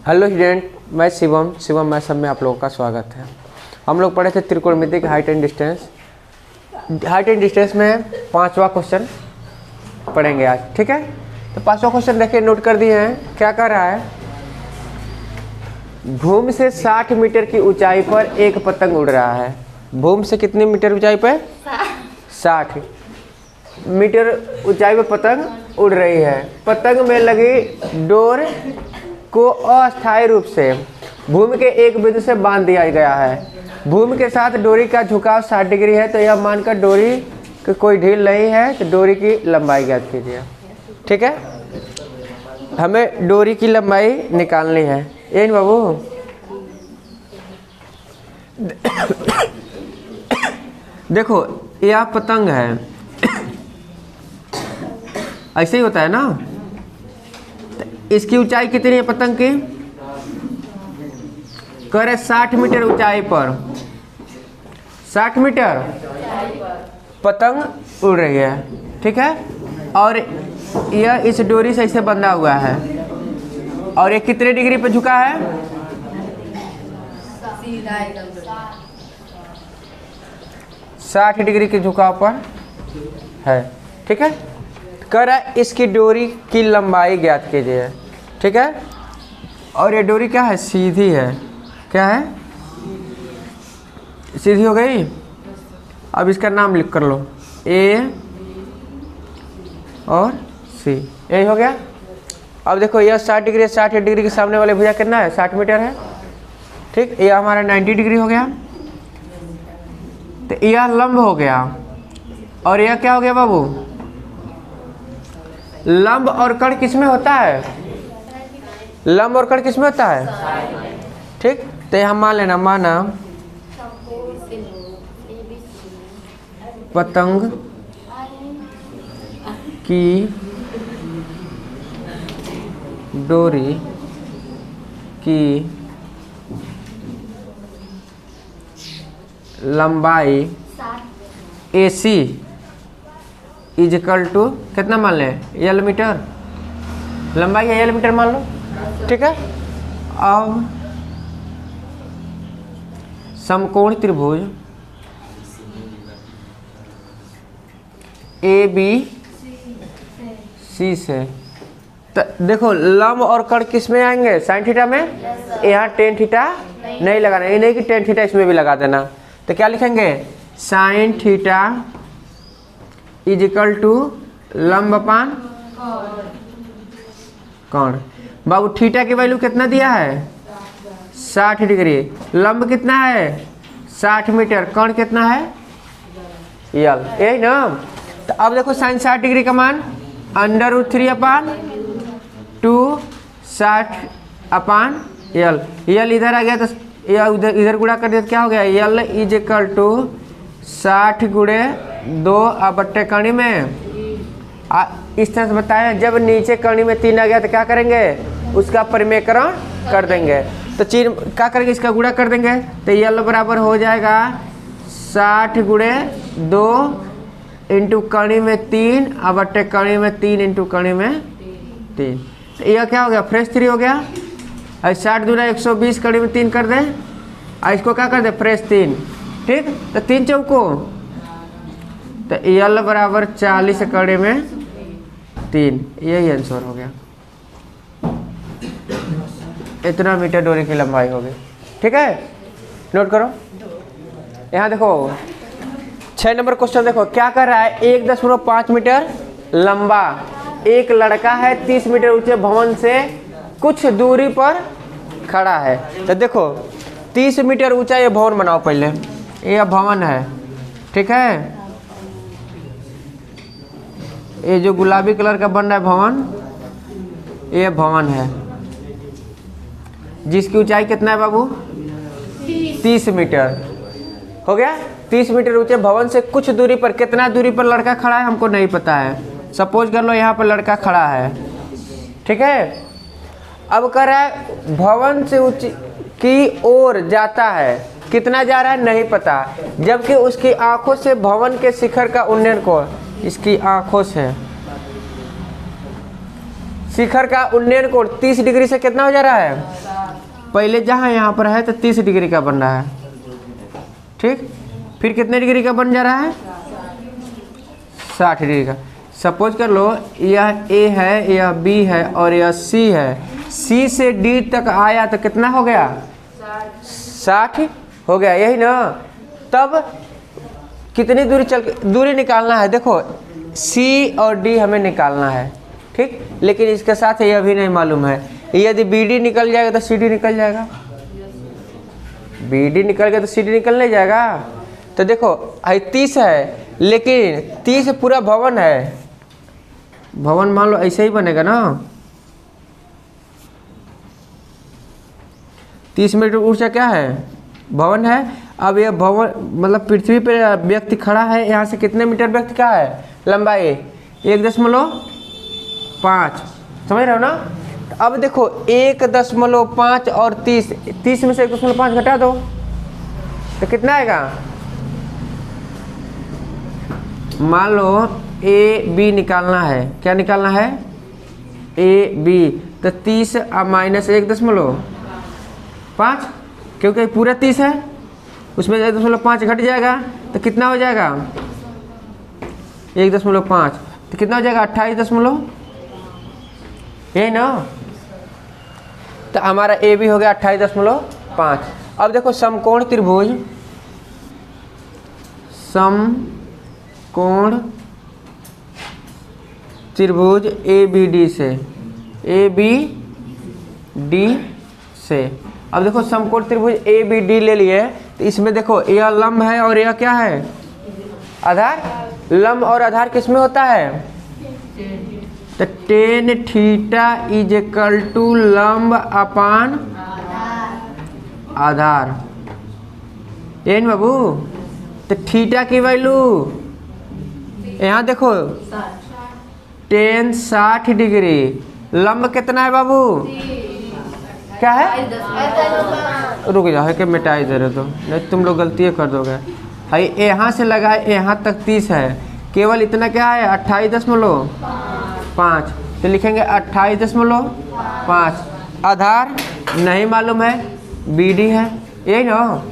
Hello student, मैं शिवम मैं सब में आप लोगों का स्वागत है। हम लोग पढ़े थे त्रिकोणमिति height and distance. Height and distance में 5वां क्वेश्चन पढ़ेंगे आज, ठीक है। तो 5वां क्वेश्चन देखिए, नोट कर दिए हैं। क्या कर रहा है, भूमि से 60 मीटर की ऊंचाई पर एक पतंग उड़ रहा है। भूमि से कितनी मीटर ऊंचाई पर? 60 मीटर ऊंचाई पर पतंग उड़ रही है। पतंग में लगी डोर को अस्थायी रूप से भूमि के एक बिंदु से बांध दिया गया है। भूमि के साथ डोरी का झुकाव 60 डिग्री है, तो यह मानकर डोरी की कोई ढील नहीं है, तो डोरी की लंबाई ज्ञात कीजिए। ठीक है, हमें डोरी की लंबाई निकालनी है। ये नहीं बाबू, देखो यह पतंग है, ऐसे ही होता है ना। इसकी ऊंचाई कितनी है पतंग की? करे 60 मीटर ऊंचाई पर 60 मीटर पतंग उड़ रही है, ठीक है। और यह इस डोरी से ऐसे बंधा हुआ है, और ये कितने डिग्री पे झुका है? 60 डिग्री के झुकाव पर है, ठीक है। कर इसकी डोरी की लंबाई ज्ञात कीजिए, ठीक है। और ये डोरी क्या है? सीधी है। क्या है? सीधी हो गई। अब इसका नाम लिख कर लो, ए और सी। यही हो गया। अब देखो यह 60 डिग्री, 60 डिग्री के सामने वाले भुजा कितना है? 60 मीटर है, ठीक। यह हमारा 90 डिग्री हो गया, तो यह लंब हो गया। और यह क्या हो गया बाबू? लंब और कर्ण किसमें होता है? लंब और कर्ण किसमें होता है? ठीक। तो यहाँ मान लेना, माना पतंग की डोरी की लंबाई AC इजकल टू कितना मान लें? L metre. लंबाई है L मीटर मान लो, ठीक है। अब समकोण त्रिभुज ABC से, तो देखो लंब और कर्ण किस में आएंगे? साइन थीटा में। यहाँ टेन थीटा नहीं लगाना, ये नहीं कि टेन थीटा इसमें भी लगा देना। तो क्या लिखेंगे? Sine theta is equal to लंब अपान कर्ण। बाबू थीटा की वैल्यू कितना दिया है? 60 डिग्री। लंब कितना है? 60 मीटर। कर्ण कितना है? यल, यही ना। तो अब देखो साइन 60 डिग्री का मान √3 अपान 2 60 अपान यल। यल इधर आ गया, तो यह इधर गुणा कर दिया तो क्या हो गया? यल इज इक्वल टू 60 गुणे 2 बट्टे कर्ण में। इस तरह से बताया, जब नीचे कर्ण में 3 आ गया तो क्या करेंगे? उसका परिमेयकरण कर देंगे। तो चीन क्या करेंगे? इसका गुणा कर देंगे, तो यल बराबर हो जाएगा 60 गुणे 2 इंटू कर्ण में 3 बट्टे कर्ण में 3 इंटू कर्ण में 3। तो यह क्या हो गया? फ्रेश 3 हो गया। 60 दूना 120 कर्ण में 3 कर दें, और इसको क्या कर दे? फ्रेश 3, ठीक। तो 3 चौको, तो यल बराबर 40 कर्ण में 3। यही आंसर हो गया। इतना मीटर डोरी की लंबाई होगी, ठीक है। नोट करो। यहाँ देखो 6 नंबर क्वेश्चन देखो, क्या कर रहा है? 1.5 मीटर लंबा एक लड़का है 30 मीटर ऊंचे भवन से कुछ दूरी पर खड़ा है। तो देखो 30 मीटर ऊंचा ये भवन बनाओ। पहले ये भवन है, ठीक है। ये जो गुलाबी कलर का बन रहा है भवन, ये भवन है, जिसकी ऊंचाई कितना है बाबू? 30 मीटर हो गया। 30 मीटर ऊंचे भवन से कुछ दूरी पर, कितना दूरी पर लड़का खड़ा है हमको नहीं पता है। सपोज कर लो यहाँ पर लड़का खड़ा है, ठीक है। अब कह रहा है भवन से ऊंची की ओर जाता है, कितना जा रहा है नहीं पता, जबकि उसकी आंखों से भवन के शिखर का उन्नयन को, इसकी आंखों से शिखर का उन्नयन कोण 30 डिग्री से कितना हो जा रहा है? पहले जहाँ यहाँ पर है तो 30 डिग्री का बन रहा है, ठीक। फिर कितने डिग्री का बन जा रहा है? 60 डिग्री का। सपोज कर लो यह ए है, यह बी है और यह सी है। सी से डी तक आया तो कितना हो गया? 60 हो गया, यही ना। तब कितनी दूरी दूरी निकालना है? देखो सी और डी हमें निकालना है, ठीक। लेकिन इसके साथ यह भी नहीं मालूम है। यदि बी डी निकल जाएगा तो सी डी निकल जाएगा, बी डी निकल गया तो सी डी निकल नहीं जाएगा। तो देखो 30 है, लेकिन 30 पूरा भवन है। भवन मान लो ऐसे ही बनेगा ना। 30 मीटर ऊंचा क्या है? भवन है। अब यह भवन मतलब पृथ्वी पर व्यक्ति खड़ा है, यहाँ से कितने मीटर व्यक्ति का है लंबाई? 1.5। समझ रहे हो ना। अब देखो 1.5 और 30 में से 1.5 घटा दो तो कितना आएगा? मान लो ए बी निकालना है। क्या निकालना है? A B. तो 30 माइनस 1.5, क्योंकि पूरा 30 है, उसमें 1.5 घट जाएगा तो कितना हो जाएगा? 1.5 तो कितना हो जाएगा? 28 यही ना। तो हमारा ए बी हो गया 28.5। अब देखो समकोण त्रिभुज, समकोण त्रिभुज ए बी डी से। अब देखो समकोण त्रिभुज ए बी डी ले लिए, तो इसमें देखो यह लंब है और यह क्या है? आधार। लंब और आधार किस में होता है? तो tan theta is equal to लंब अपान आधार। ये ना बाबू। तो थीटा की वैल्यू यहाँ देखो tan 60 डिग्री। लंब कितना है बाबू? क्या है? रुक जाओ, है कि मिटाई दे रहे तो नहीं, तुम लोग गलती कर दोगे। भाई यहाँ से लगाए यहाँ तक 30 है, केवल इतना क्या है? 28.5। तो लिखेंगे 28.5। आधार नहीं मालूम है, बी डी है, यही ना।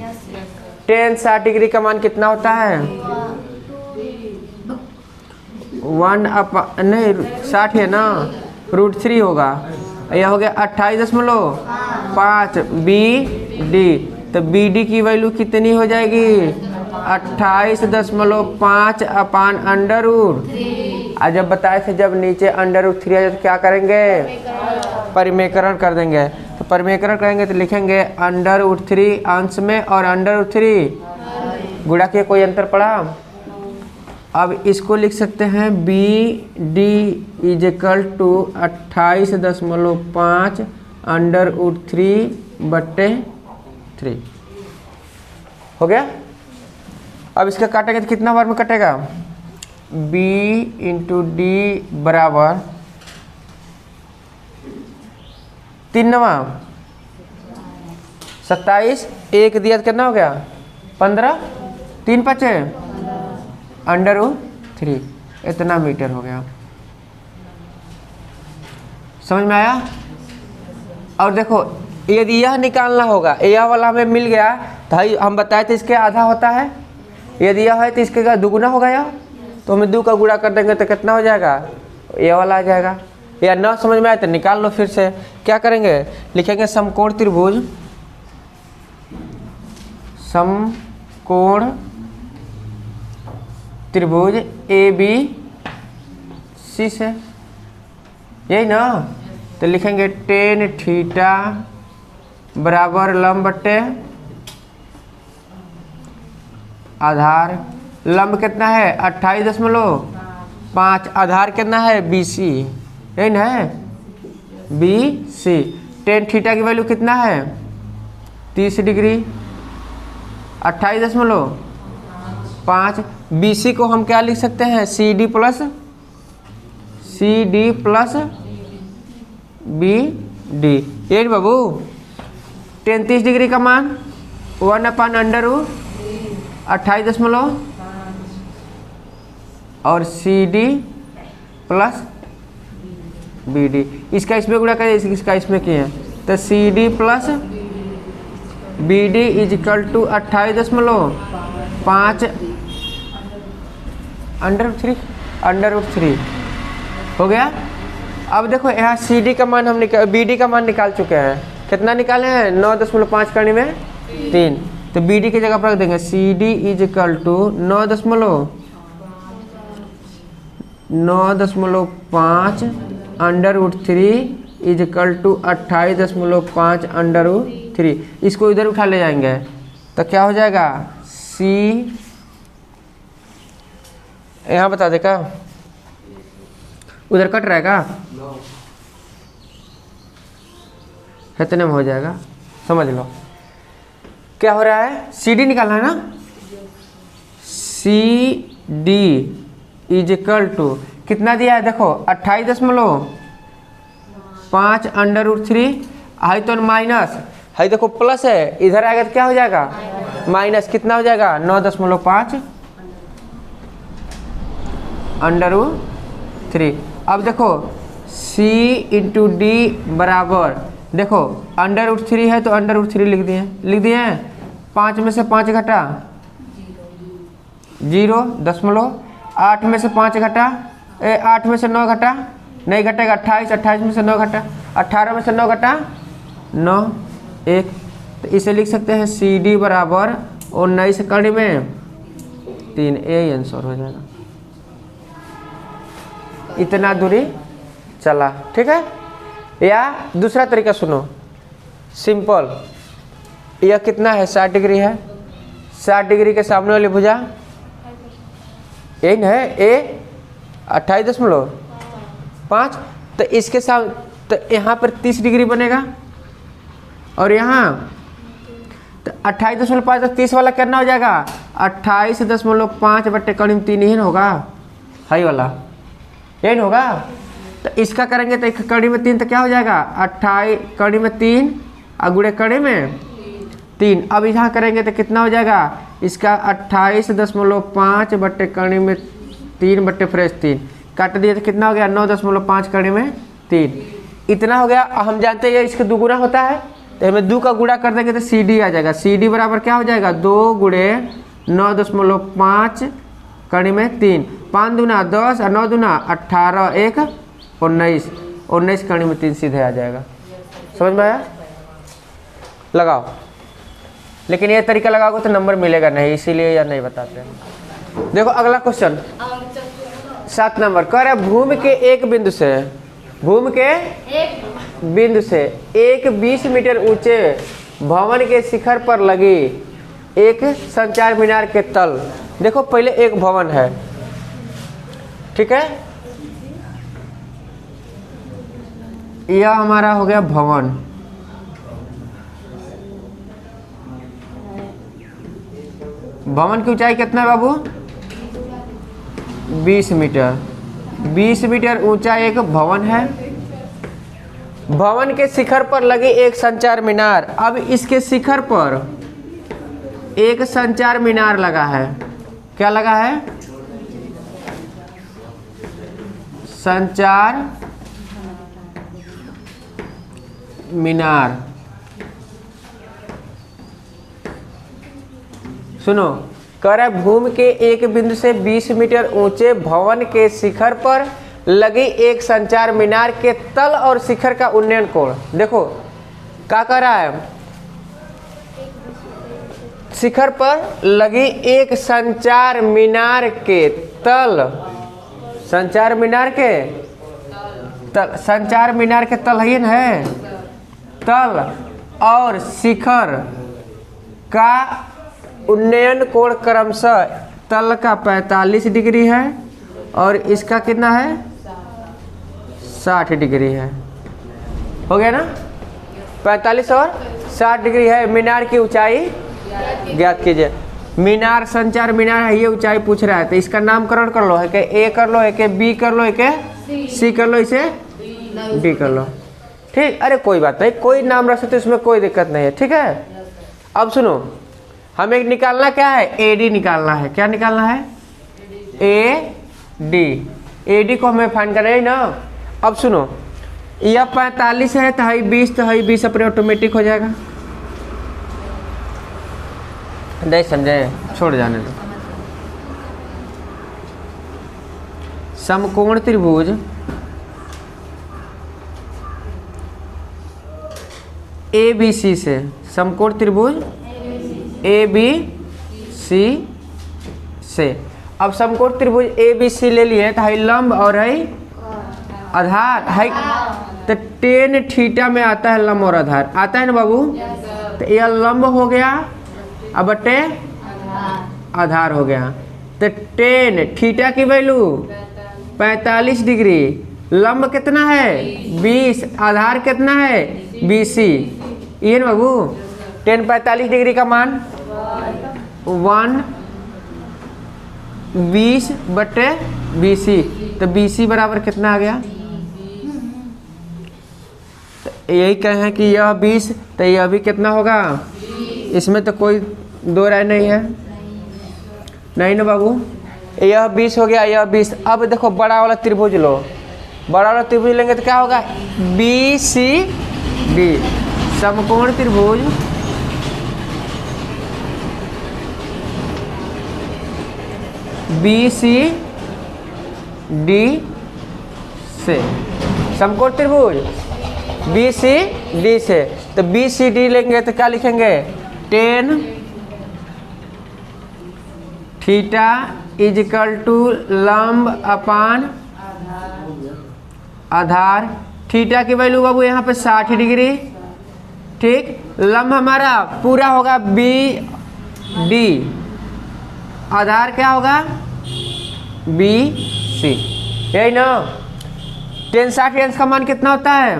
tan 60 डिग्री का मान कितना होता है? 60 है ना, √3 होगा। यह हो गया 28.5 बी डी। तो बी डी की वैल्यू कितनी हो जाएगी? 28.5 अपान √3। आज जब बताए थे जब नीचे √3 आ जाए तो क्या करेंगे? परिमेकरण कर देंगे। तो परिमेकरण करेंगे तो लिखेंगे √3 अंश में और √3 गुणा के कोई अंतर पड़ा। अब इसको लिख सकते हैं B D is equal to 28.5 √3/3 हो गया। अब इसका काटेंगे तो कितना बार में कटेगा? b इंटू डी बराबर 3 9 27। एक दिया तो कितना हो गया? 15। 3 5 √3 इतना मीटर हो गया। समझ में आया? और देखो यदि यह निकालना होगा, यह वाला हमें मिल गया तो हम बताए थे इसके आधा होता है। यदि यह है तो इसके का दुगुना होगा यह, तो हमें 2 का गुणा कर देंगे तो कितना हो जाएगा? यह वाला आ जाएगा। या न समझ में आए तो निकाल लो फिर से। क्या करेंगे? लिखेंगे समकोण त्रिभुज, समकोण त्रिभुज ए बी सी से, यही ना। तो लिखेंगे tan थीटा बराबर लंब बट्टे आधार। लंब कितना है? 28.5। आधार कितना है? BC, यही ना है BC। tan थीटा की वैल्यू कितना है? 30 डिग्री। 28.5। BC को हम क्या लिख सकते हैं? CD plus BD। ये बाबू tan 30 डिग्री का मान 1/√28 और CD प्लस बी डी, इसका इसमें गुणा करें, इसका इसमें किए हैं, तो C D plus B D is equal to 28.5 √3 हो गया। अब देखो यहाँ सी डी का मान हम बी डी का मान निकाल चुके हैं, कितना निकाले हैं 9.5 करने में 3, तो बी डी की जगह पर रख देंगे C D is equal to 9.5 √3 is equal to 28.5 √3। इसको इधर उठा ले जाएंगे तो क्या हो जाएगा, सी यहाँ बता दे का, उधर कट रहेगा, इतने में हो जाएगा, समझ लो क्या हो रहा है। सी डी निकालना है ना, C D is equal to कितना दिया है देखो 28.5 √3, हाई तो माइनस, हाई देखो प्लस है, इधर आएगा तो क्या हो जाएगा माइनस, कितना हो जाएगा 9.5 √3। अब देखो C इंटू डी बराबर, देखो √3 है तो √3 लिख दिए, 5 में से 5 घटा 0, 8 में से 5 घटा 8 में से 9 घटा, नहीं घटेगा 28 में से 9 घटा 18 में से 9 घटा 9 1, तो इसे लिख सकते हैं सी डी बराबर 19 कड़ी में 3, यही आंसर हो जाएगा। इतना दूरी चला, ठीक है। या दूसरा तरीका सुनो, सिंपल, यह कितना है 60 डिग्री है, 60 डिग्री के सामने वाली भुजा यही है ए 28.5, तो इसके साथ तो यहाँ पर 30 डिग्री बनेगा, और यहाँ तो 28.5 तो 30 वाला कितना हो जाएगा 28.5 बट्टे करीब 3 ही होगा, हाई वाला यही होगा। तो इसका करेंगे तो एक कड़ी में 3 तो क्या हो जाएगा 28 कड़ी में 3 और गुणे कड़ी में 3। अब यहाँ करेंगे तो कितना हो जाएगा इसका 28.5 बट्टे कड़ी में 3 बट्टे फ्रेश 3 काट दिए तो कितना हो गया 9.5 कड़ी में 3, इतना हो गया। हम जानते हैं इसका 2 गुना होता है, तो हमें 2 का गुणा कर देंगे तो सी डी आ जाएगा, सी डी बराबर क्या हो जाएगा 2 गुणे 9.5 कड़ी में 3, 5 दूना 10 और 9 दूना 18, 1 19 कड़ी में 3 सीधे आ जाएगा। समझ में आया, लगाओ, लेकिन ये तरीका लगाओगे तो नंबर मिलेगा नहीं, इसीलिए यह नहीं बताते हैं। देखो अगला क्वेश्चन 7 नंबर कह रहा है भूमि के एक बिंदु से एक 20 मीटर ऊंचे भवन के शिखर पर लगी एक संचार मीनार के तल, देखो पहले एक भवन है, ठीक है, यह हमारा हो गया भवन, भवन की ऊंचाई कितना है बाबू 20 मीटर, 20 मीटर ऊंचा एक भवन है, भवन के शिखर पर लगी एक संचार मीनार। अब इसके शिखर पर एक संचार मीनार लगा है, क्या लगा है संचार मीनार। सुनो, कह रहा है भूमि के एक बिंदु से 20 मीटर ऊंचे भवन के शिखर पर लगी एक संचार मीनार के तल और शिखर का उन्नयन कोण। देखो क्या कह रहा है, शिखर पर लगी एक संचार मीनार के तल, संचार मीनार के तल, संचार मीनार के तल है ना, है तल और शिखर का उन्नयन कोण क्रमशः तल का 45 डिग्री है और इसका कितना है 60 डिग्री है। हो गया ना, 45 और 60 डिग्री है। मीनार की ऊंचाई ज्ञात कीजिए। मीनार संचार मीनार है, ये ऊंचाई पूछ रहा है, तो इसका नामकरण कर लो, है कि ए कर लो, है कि बी कर लो, है कि सी कर लो, इसे डी कर लो, ठीक। अरे कोई बात नहीं, कोई नाम रख सकते, इसमें कोई दिक्कत नहीं है, ठीक है। अब सुनो, हमें निकालना क्या है, ए डी निकालना है। क्या निकालना है, ए डी, ए डी को हमें फाइंड करना है ना। अब सुनो, यह 45 है तो हाई 20, तो हाई 20 अपने ऑटोमेटिक हो जाएगा। नहीं समझे, छोड़ जाने दो। समकोण त्रिभुज ABC से, समकोण त्रिभुज ABC से, अब समकोण त्रिभुज ABC ले लिए तो हाई लंब और हाई आधार, हाई तो टेन थीटा में आता है लंब और आधार, आता है ना बाबू। तो यह लंब हो गया, अब बटे आधार हो गया। तो टेन थीटा की वैल्यू 45 डिग्री, लंब कितना है 20, आधार कितना है BC, ये ना बाबू। टेन 45 डिग्री का मान 1/20 बटे BC, तो BC बराबर कितना आ गया। तो यही कहें कि यह 20, तो यह भी कितना होगा, इसमें तो कोई दो राय नहीं है, नहीं ना बाबू। यह 20 हो गया, यह 20। अब देखो बड़ा वाला त्रिभुज लो, बड़ा वाला त्रिभुज लेंगे तो क्या होगा BCD, समकोण त्रिभुज BCD से, समकोण त्रिभुज BCD से, तो BCD लेंगे तो क्या लिखेंगे, टेन थीटा इजिकल टू लंब अपान आधार। थीटा की वैल्यू बाबू यहाँ पे 60 डिग्री, ठीक। लंब हमारा पूरा होगा BD, आधार क्या होगा BC, यही ना। टेन 60 अंश का मान कितना होता है,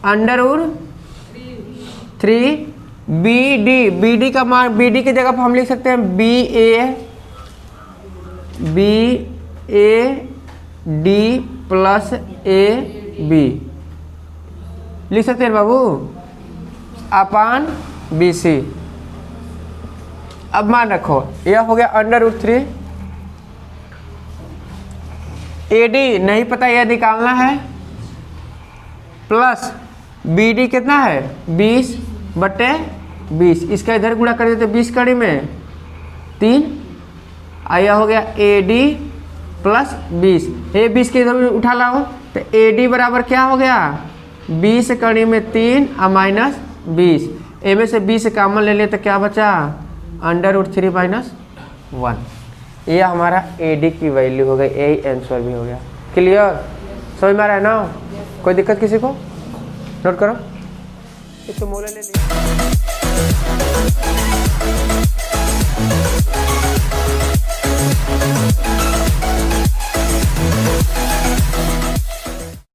√3 BD का मान, BD की जगह पर हम लिख सकते हैं BAD प्लस AB लिख सकते हैं बाबू, अपान BC। अब मान रखो, यह हो गया √3, AD नहीं पता, यह निकालना है, प्लस BD कितना है 20 बटे 20, इसका इधर गुणा कर देते 20 कड़ी में 3, आया हो गया AD प्लस 20, ये 20 के इधर उठा लाओ, तो AD बराबर क्या हो गया 20 कड़ी में 3 और माइनस 20, ए में से 20 कॉमन ले लिए तो क्या बचा √3 माइनस 1, ये हमारा AD की वैल्यू हो गई, यही आंसर भी हो गया। क्लियर, समझ में आ रहा है ना, कोई दिक्कत किसी को, नोट करो, इसको मोले ले लिया।